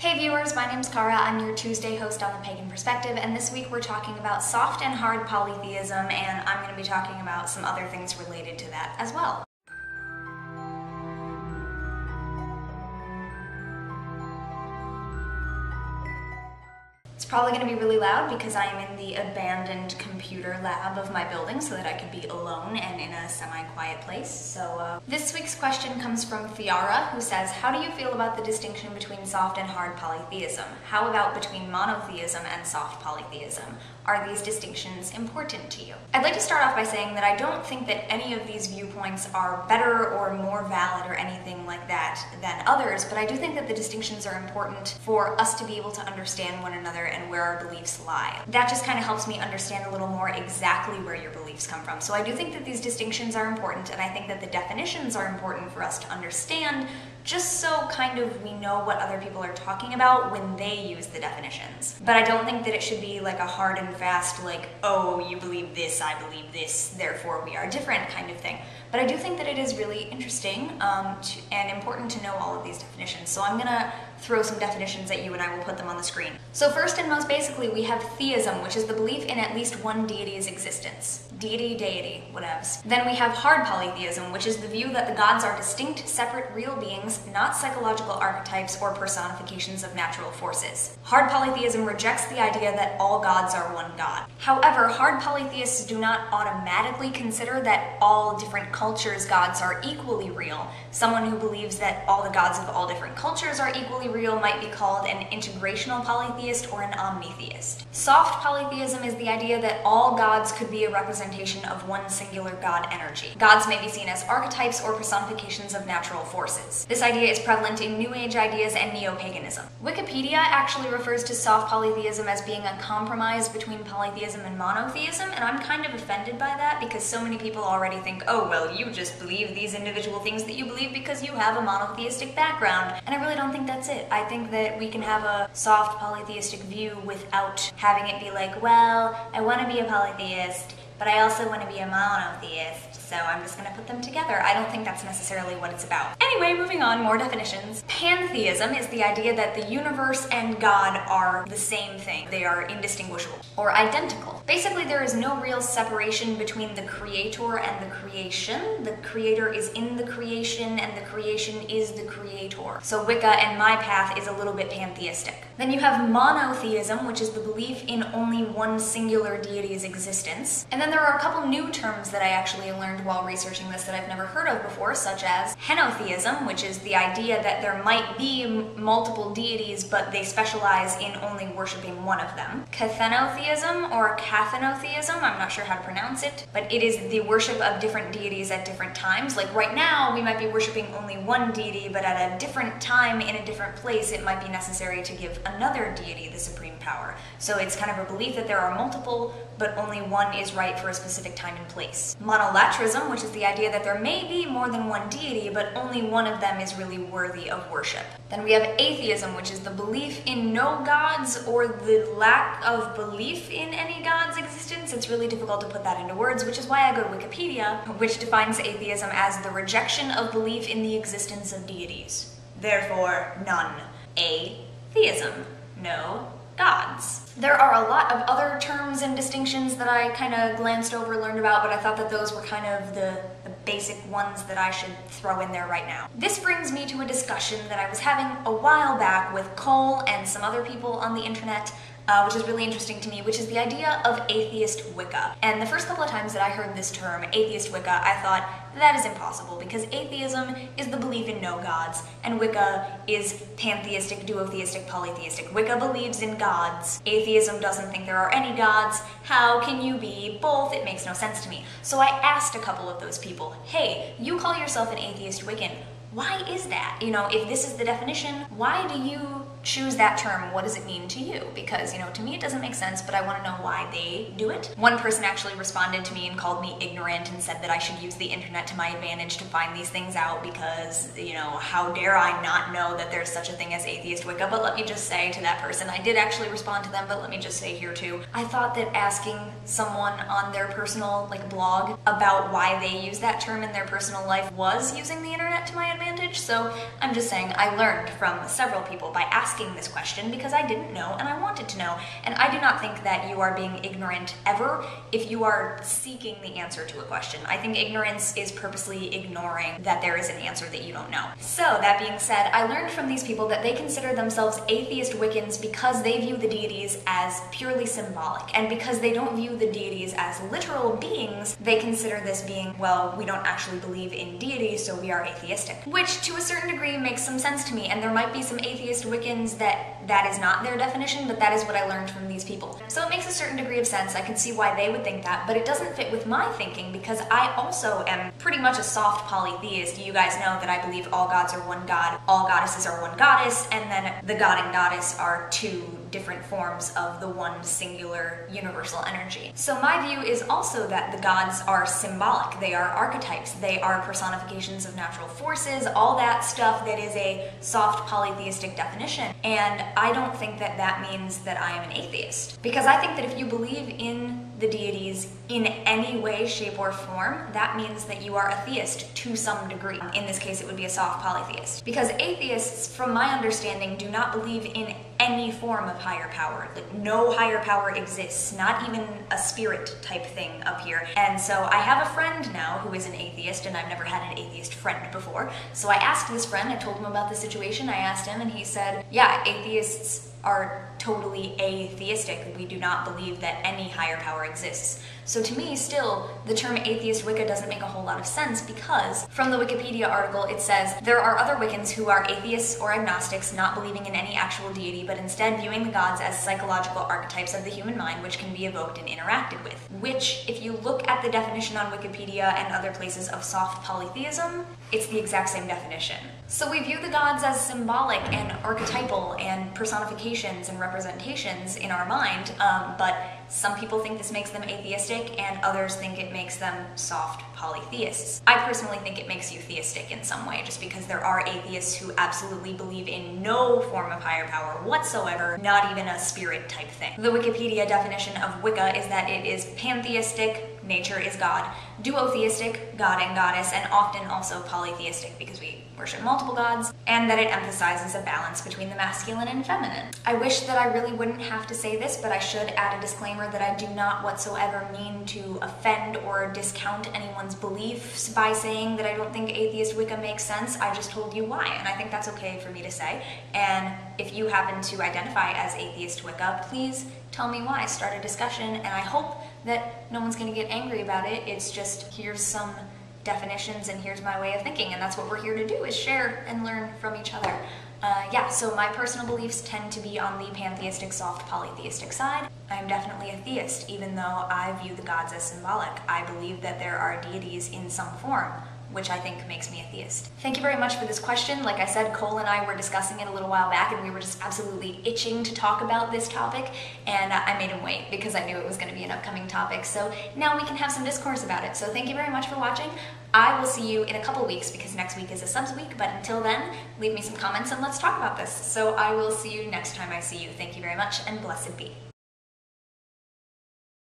Hey viewers, my name's Cara. I'm your Tuesday host on the Pagan Perspective, and this week we're talking about soft and hard polytheism, and I'm going to be talking about some other things related to that as well. It's probably going to be really loud because I am in the abandoned computer lab of my building so that I can be alone and in a semi-quiet place. So this week's question comes from Cara, who says, how do you feel about the distinction between soft and hard polytheism? How about between monotheism and soft polytheism? Are these distinctions important to you? I'd like to start off by saying that I don't think that any of these viewpoints are better or more valid or anything like that than others, but I do think that the distinctions are important for us to be able to understand one another and where our beliefs lie. That just kind of helps me understand a little more exactly where your beliefs come from. So I do think that these distinctions are important, and I think that the definitions are important for us to understand, just so kind of we know what other people are talking about when they use the definitions. But I don't think that it should be like a hard and fast, like, oh, you believe this, I believe this, therefore we are different kind of thing. But I do think that it is really interesting and important to know all of these definitions. So I'm gonna throw some definitions at you and I will put them on the screen. So first and most basically, we have theism, which is the belief in at least one deity's existence. Deity, whatevs. Then we have hard polytheism, which is the view that the gods are distinct, separate, real beings, not psychological archetypes or personifications of natural forces. Hard polytheism rejects the idea that all gods are one god. However, hard polytheists do not automatically consider that all different cultures' gods are equally real. Someone who believes that all the gods of all different cultures are equally real might be called an integrational polytheist or an omnitheist. Soft polytheism is the idea that all gods could be a representation of one singular god energy. Gods may be seen as archetypes or personifications of natural forces. This idea is prevalent in New Age ideas and neo-paganism. Wikipedia actually refers to soft polytheism as being a compromise between polytheism and monotheism, and I'm kind of offended by that because so many people already think, oh, well, you just believe these individual things that you believe because you have a monotheistic background, and I really don't think that's it. I think that we can have a soft polytheistic view without having it be like, well, I want to be a polytheist, but I also want to be a monotheist, so I'm just going to put them together. I don't think that's necessarily what it's about. Anyway, moving on, more definitions. Pantheism is the idea that the universe and God are the same thing. They are indistinguishable or identical. Basically, there is no real separation between the creator and the creation. The creator is in the creation and the creation is the creator. So Wicca and my path is a little bit pantheistic. Then you have monotheism, which is the belief in only one singular deity's existence. And then there are a couple new terms that I actually learned while researching this that I've never heard of before, such as henotheism, which is the idea that there might be multiple deities, but they specialize in only worshiping one of them. Cathenotheism or cathenotheism, I'm not sure how to pronounce it, but it is the worship of different deities at different times. Like right now, we might be worshiping only one deity, but at a different time in a different place, it might be necessary to give another deity the supreme power. So it's kind of a belief that there are multiple, but only one is right for a specific time and place. Monolatrism, which is the idea that there may be more than one deity, but only one of them is really worthy of worship. Then we have atheism, which is the belief in no gods or the lack of belief in any god's existence. It's really difficult to put that into words, which is why I go to Wikipedia, which defines atheism as the rejection of belief in the existence of deities. Therefore, none. Atheism. No gods. There are a lot of other terms and distinctions that I kind of glanced over, learned about, but I thought that those were kind of the basic ones that I should throw in there right now. This brings me to a discussion that I was having a while back with Cole and some other people on the internet, which is really interesting to me, which is the idea of Atheist Wicca. And the first couple of times that I heard this term, Atheist Wicca, I thought, that is impossible, because atheism is the belief in no gods, and Wicca is pantheistic, duotheistic, polytheistic. Wicca believes in gods. Atheism doesn't think there are any gods. How can you be both? It makes no sense to me. So I asked a couple of those people, hey, you call yourself an atheist Wiccan. Why is that? You know, if this is the definition, why do you choose that term? What does it mean to you? Because, you know, to me it doesn't make sense, but I want to know why they do it. One person actually responded to me and called me ignorant and said that I should use the internet to my advantage to find these things out because, you know, how dare I not know that there's such a thing as Atheist Wicca. But let me just say to that person, I did actually respond to them, but let me just say here too, I thought that asking someone on their personal, like, blog about why they use that term in their personal life was using the internet to my advantage. advantage. So I'm just saying I learned from several people by asking this question because I didn't know and I wanted to know. And I do not think that you are being ignorant ever if you are seeking the answer to a question. I think ignorance is purposely ignoring that there is an answer that you don't know. So that being said, I learned from these people that they consider themselves atheist Wiccans because they view the deities as purely symbolic, and because they don't view the deities as literal beings, they consider this being, well, we don't actually believe in deities, so we are atheistic. Which to a certain degree makes some sense to me, and there might be some atheist Wiccans that is not their definition, but that is what I learned from these people. So it makes a certain degree of sense. I can see why they would think that, but it doesn't fit with my thinking because I also am pretty much a soft polytheist. You guys know that I believe all gods are one god, all goddesses are one goddess, and then the god and goddess are two different forms of the one singular universal energy. So my view is also that the gods are symbolic, they are archetypes, they are personifications of natural forces, all that stuff that is a soft polytheistic definition. And I don't think that that means that I am an atheist. Because I think that if you believe in the deities in any way, shape, or form, that means that you are a theist to some degree. In this case, it would be a soft polytheist. Because atheists, from my understanding, do not believe in any form of higher power. Like, no higher power exists, not even a spirit type thing up here. And so I have a friend now who is an atheist, and I've never had an atheist friend before. So I asked this friend, I told him about the situation, I asked him, and he said, yeah, atheists are totally atheistic. We do not believe that any higher power exists. So to me, still, the term Atheist Wicca doesn't make a whole lot of sense because from the Wikipedia article it says, there are other Wiccans who are atheists or agnostics, not believing in any actual deity, but instead viewing the gods as psychological archetypes of the human mind which can be evoked and interacted with. Which, if you look at the definition on Wikipedia and other places of soft polytheism, it's the exact same definition. So we view the gods as symbolic and archetypal and personifications and representations in our mind, but some people think this makes them atheistic and others think it makes them soft polytheists. I personally think it makes you theistic in some way, just because there are atheists who absolutely believe in no form of higher power whatsoever, not even a spirit type thing. The Wikipedia definition of Wicca is that it is pantheistic, nature is God, duotheistic, god and goddess, and often also polytheistic because we worship multiple gods, and that it emphasizes a balance between the masculine and feminine. I wish that I really wouldn't have to say this, but I should add a disclaimer that I do not whatsoever mean to offend or discount anyone's beliefs by saying that I don't think Atheist Wicca makes sense. I just told you why, and I think that's okay for me to say. And if you happen to identify as Atheist Wicca, please tell me why, start a discussion, and I hope that no one's gonna get angry about it. It's just, here's some definitions and here's my way of thinking, and that's what we're here to do, is share and learn from each other. Yeah, so my personal beliefs tend to be on the pantheistic, soft polytheistic side. I'm definitely a theist, even though I view the gods as symbolic. I believe that there are deities in some form, which I think makes me a theist. Thank you very much for this question. Like I said, Cole and I were discussing it a little while back and we were just absolutely itching to talk about this topic, and I made him wait because I knew it was going to be an upcoming topic, so now we can have some discourse about it. So thank you very much for watching. I will see you in a couple weeks because next week is a subs week, but until then, leave me some comments and let's talk about this. So I will see you next time I see you. Thank you very much and blessed be.